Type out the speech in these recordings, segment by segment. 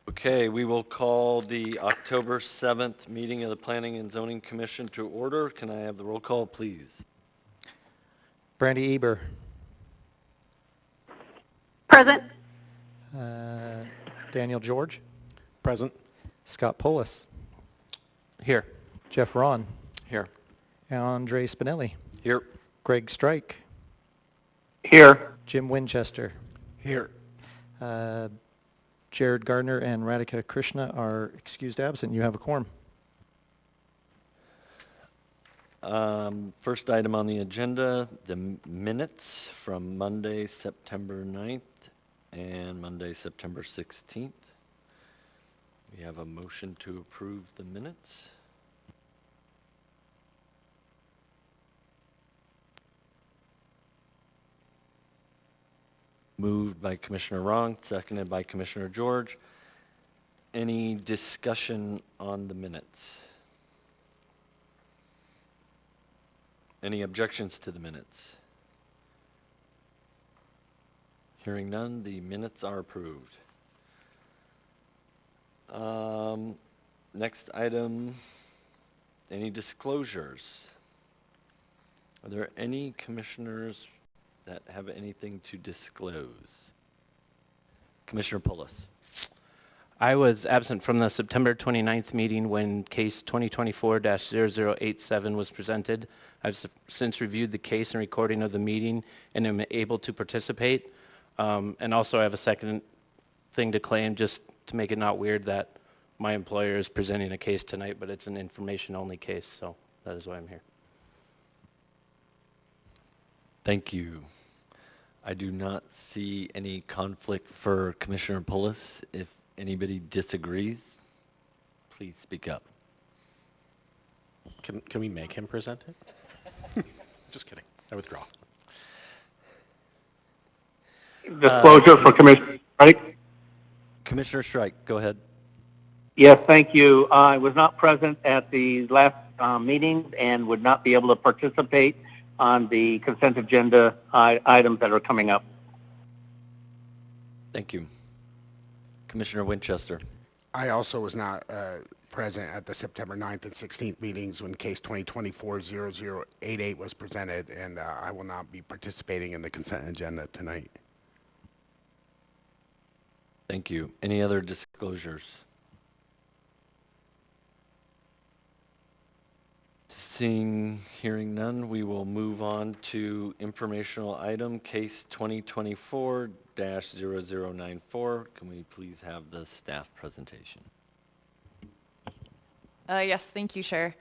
Okay, we will call the October 7th meeting of the Planning and Zoning Commission to order. Can I have the roll call, please? Brandy Eber. Present. Daniel George. Present. Scott Polis. Here. Jeff Ron. Here. Andre Spinelli. Here. Greg Strike. Here. Jim Winchester. Here. Jared Gardner and Radhika Krishna are excused absent. You have a quorum. First item on the agenda, the minutes from Monday, September 9th and Monday, September 16th. We have a motion to approve the minutes. Moved by Commissioner Rong, seconded by Commissioner George. Any discussion on the minutes? Any objections to the minutes? Hearing none, the minutes are approved. Next item, any disclosures? Are there any commissioners that have anything to disclose? Commissioner Polis. I was absent from the September 29th meeting when case 2024-0087 was presented. I've since reviewed the case and recording of the meeting and am able to participate. And also I have a second thing to claim, just to make it not weird, that my employer is presenting a case tonight, but it's an information-only case, so that is why I'm here. Thank you. I do not see any conflict for Commissioner Polis. If anybody disagrees, please speak up. Can we make him present it? Just kidding. I withdraw. Disclosure for Commissioner Strike. Commissioner Strike, go ahead. Yes, thank you. I was not present at the last meeting and would not be able to participate on the consent agenda items that are coming up. Thank you. Commissioner Winchester. I also was not present at the September 9th and 16th meetings when case 2024-0088 was presented, and I will not be participating in the consent agenda tonight. Thank you. Any other disclosures? Hearing none, we will move on to informational item, case 2024-0094. Can we please have the staff presentation? Yes, thank you, Chair.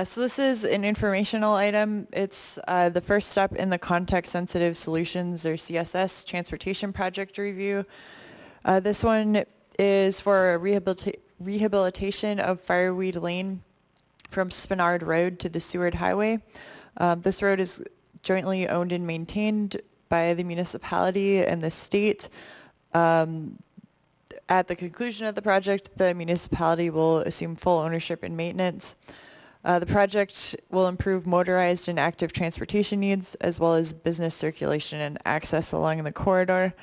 So this is an informational item. It's the first step in the Context-Sensitive Solutions, or CSS, Transportation Project Review. This one is for rehabilitation of Fireweed Lane from Spinard Road to the Seward Highway. This road is jointly owned and maintained by the municipality and the state. At the conclusion of the project, the municipality will assume full ownership and maintenance. The project will improve motorized and active transportation needs, as well as business circulation and access along the corridor.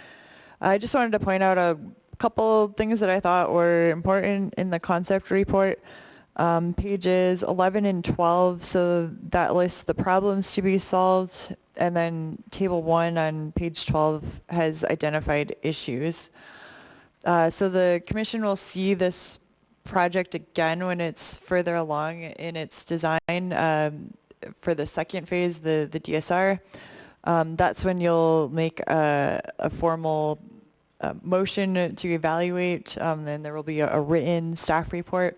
I just wanted to point out a couple things that I thought were important in the concept report. Pages 11 and 12, so that lists the problems to be solved, and then table 1 on page 12 has identified issues. So the commission will see this project again when it's further along in its design for the second phase, the DSR. That's when you'll make a formal motion to evaluate, and there will be a written staff report.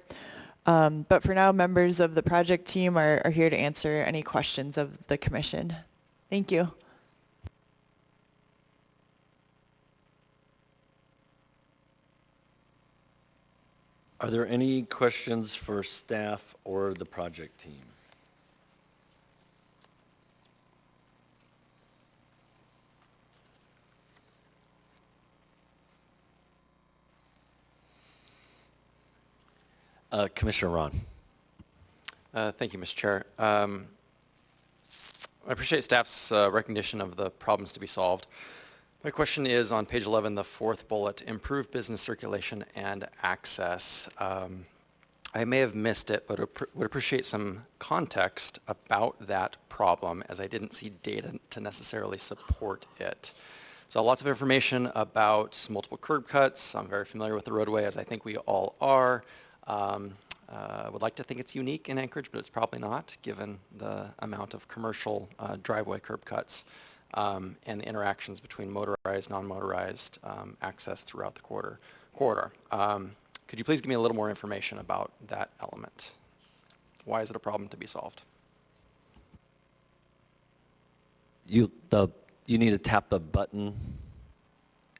But for now, members of the project team are here to answer any questions of the commission. Thank you. Are there any questions for staff or the project team? Commissioner Ron. Thank you, Mr. Chair. I appreciate staff's recognition of the problems to be solved. My question is on page 11, the fourth bullet, improve business circulation and access. I may have missed it, but would appreciate some context about that problem, as I didn't see data to necessarily support it. So lots of information about multiple curb cuts. I'm very familiar with the roadway, as I think we all are. Would like to think it's unique in Anchorage, but it's probably not, given the amount of commercial driveway curb cuts and the interactions between motorized, non-motorized access throughout the corridor. Could you please give me a little more information about that element? Why is it a problem to be solved? You need to tap the button,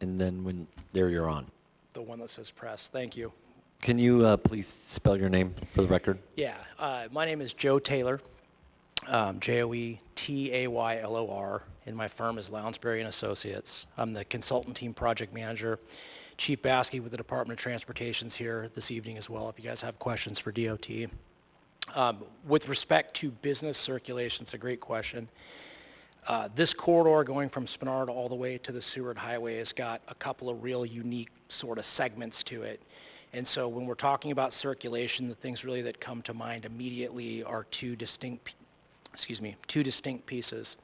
and then there you're on. The one that says press. Thank you. Can you please spell your name for the record? Yeah, my name is Joe Taylor, Joetaylor, and my firm is Lounsbury & Associates. I'm the consultant team project manager. Chief Baskey with the Department of Transportation's here this evening as well, if you guys have questions for DOT. With respect to business circulation, it's a great question. This corridor going from Spenard all the way to the Seward Highway has got a couple of real unique sort of segments to it. And so when we're talking about circulation, the things really that come to mind immediately are two distinct pieces.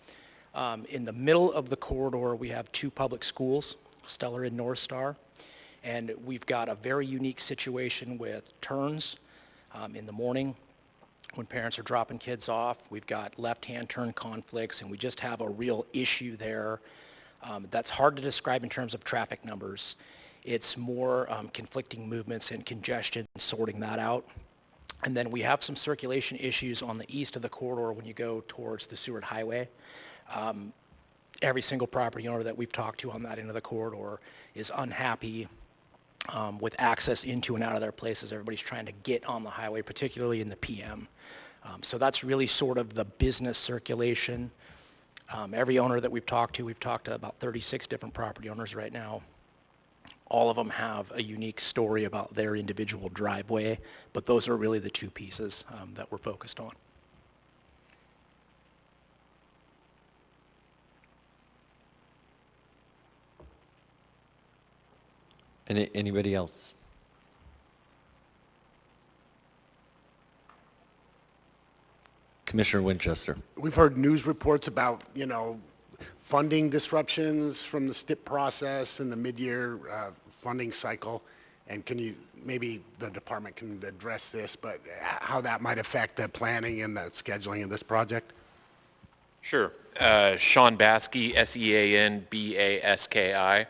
In the middle of the corridor, we have two public schools, Stellar and North Star. And we've got a very unique situation with turns in the morning when parents are dropping kids off. We've got left-hand turn conflicts, and we just have a real issue there that's hard to describe in terms of traffic numbers. It's more conflicting movements and congestion, sorting that out. And then we have some circulation issues on the east of the corridor when you go towards the Seward Highway. Every single property owner that we've talked to on that end of the corridor is unhappy with access into and out of their places. Everybody's trying to get on the highway, particularly in the PM. So that's really sort of the business circulation. Every owner that we've talked to about 36 different property owners right now. All of them have a unique story about their individual driveway, but those are really the two pieces that we're focused on. Anybody else? Commissioner Winchester. We've heard news reports about, funding disruptions from the STIP process and the mid-year funding cycle. And maybe the department can address this, but how that might affect the planning and the scheduling of this project? Sure. Sean Baskey, Seanbaski.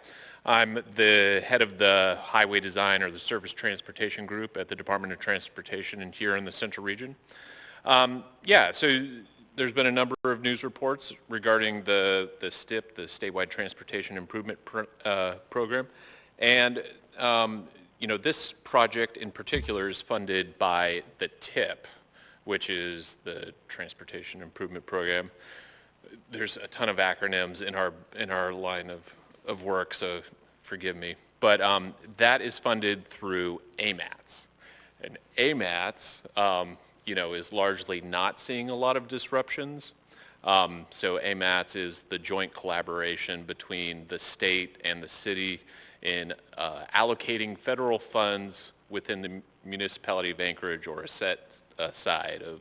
I'm the head of the highway design or the surface transportation group at the Department of Transportation and here in the Central Region. So there's been a number of news reports regarding the STIP, the Statewide Transportation Improvement Program. And, this project in particular is funded by the TIP, which is the Transportation Improvement Program. There's a ton of acronyms in our line of work, so forgive me. But that is funded through AMATS. And AMATS, is largely not seeing a lot of disruptions. So AMATS is the joint collaboration between the state and the city in allocating federal funds within the municipality of Anchorage or a set aside of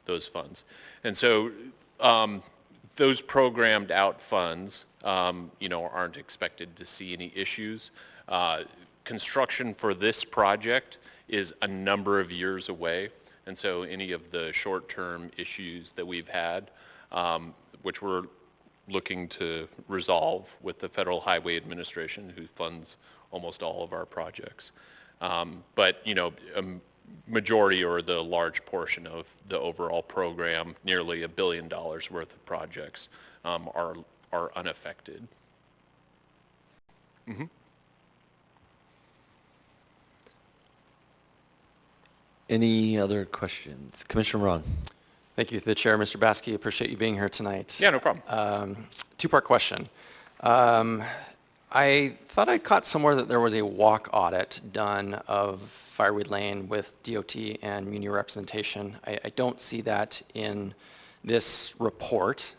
those funds. And so those programmed out funds, aren't expected to see any issues. Construction for this project is a number of years away. And so any of the short-term issues that we've had, which we're looking to resolve with the Federal Highway Administration, who funds almost all of our projects. But a majority or the large portion of the overall program, nearly $1 billion worth of projects, are unaffected. Mm-hmm. Any other questions? Commissioner Ron. Thank you to the chair, Mr. Baskey. Appreciate you being here tonight. Yeah, no problem. Two-part question. I thought I caught somewhere that there was a walk audit done of Fireweed Lane with DOT and Muni representation. I don't see that in this report.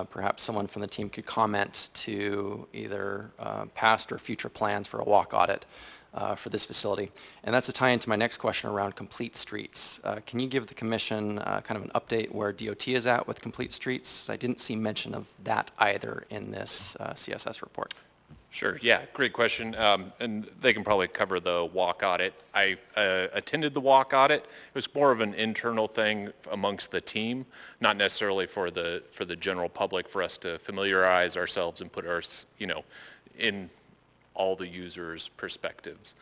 perhaps someone from the team could comment to either past or future plans for a walk audit for this facility. And that's a tie into my next question around Complete Streets. Can you give the commission kind of an update where DOT is at with Complete Streets? I didn't see mention of that either in this CSS report. Sure, yeah, great question. And they can probably cover the walk audit. I attended the walk audit. It was more of an internal thing amongst the team, not necessarily for the general public, for us to familiarize ourselves and put our, in all the users' perspectives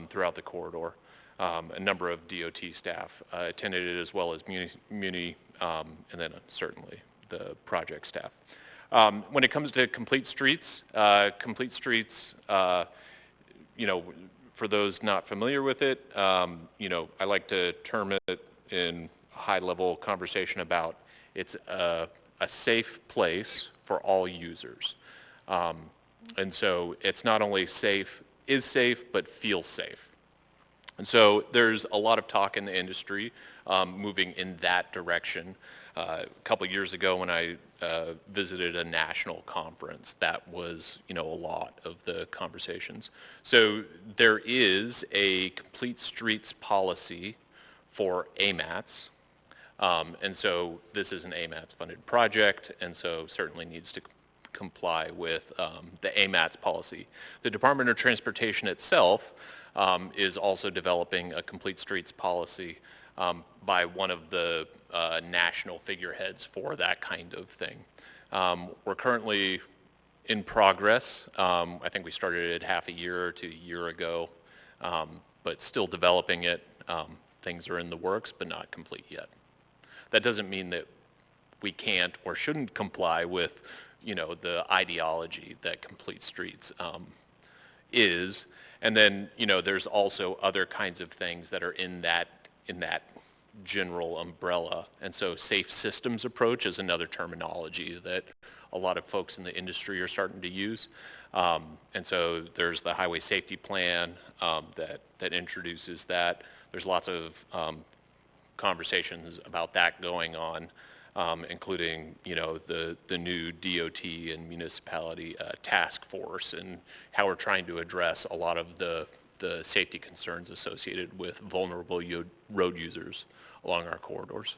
throughout the corridor. A number of DOT staff attended it, as well as Muni, and then certainly the project staff. When it comes to Complete Streets, for those not familiar with it, I like to term it in a high-level conversation about it's a safe place for all users. And so it's not only is safe, but feels safe. And so there's a lot of talk in the industry moving in that direction. A couple of years ago when I visited a national conference, that was, a lot of the conversations. So there is a Complete Streets policy for AMATs. And so this is an AMATs funded project, and so certainly needs to comply with the AMATs policy. The Department of Transportation itself is also developing a Complete Streets policy by one of the national figureheads for that kind of thing. We're currently in progress. I think we started it half a year to a year ago, but still developing it. Things are in the works, but not complete yet. That doesn't mean that we can't or shouldn't comply with, the ideology that Complete Streets is. And then, there's also other kinds of things that are in that general umbrella. And so safe systems approach is another terminology that a lot of folks in the industry are starting to use. And so there's the highway safety plan that introduces that. There's lots of conversations about that going on, including, the new DOT and municipality task force, and how we're trying to address a lot of the safety concerns associated with vulnerable road users along our corridors.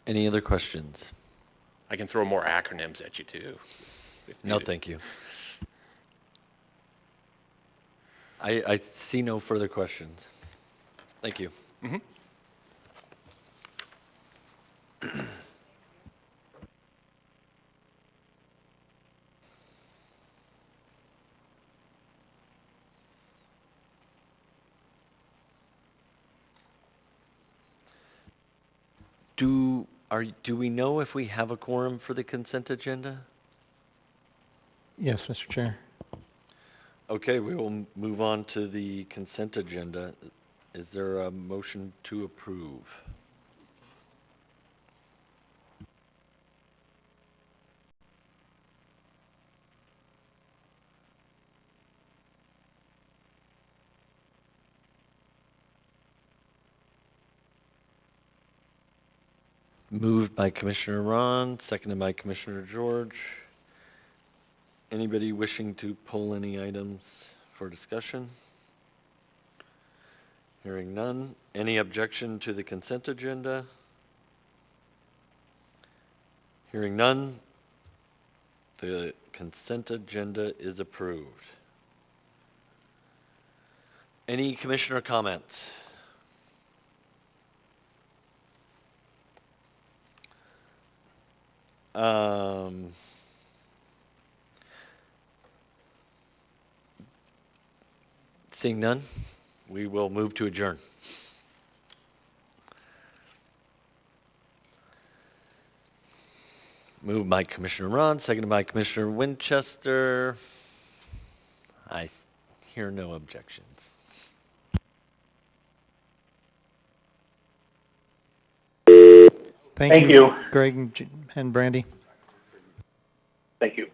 Any other questions? I can throw more acronyms at you too. No, thank you. I see no further questions. Thank you. Mm-hmm. Do we know if we have a quorum for the consent agenda? Yes, Mr. Chair. Okay, we will move on to the consent agenda. Is there a motion to approve? Moved by Commissioner Ron, seconded by Commissioner George. Anybody wishing to pull any items for discussion? Hearing none. Any objection to the consent agenda? Hearing none. The consent agenda is approved. Any commissioner comments? Seeing none, we will move to adjourn. Moved by Commissioner Ron, seconded by Commissioner Winchester. I hear no objections. Thank you, Greg and Brandy. Thank you.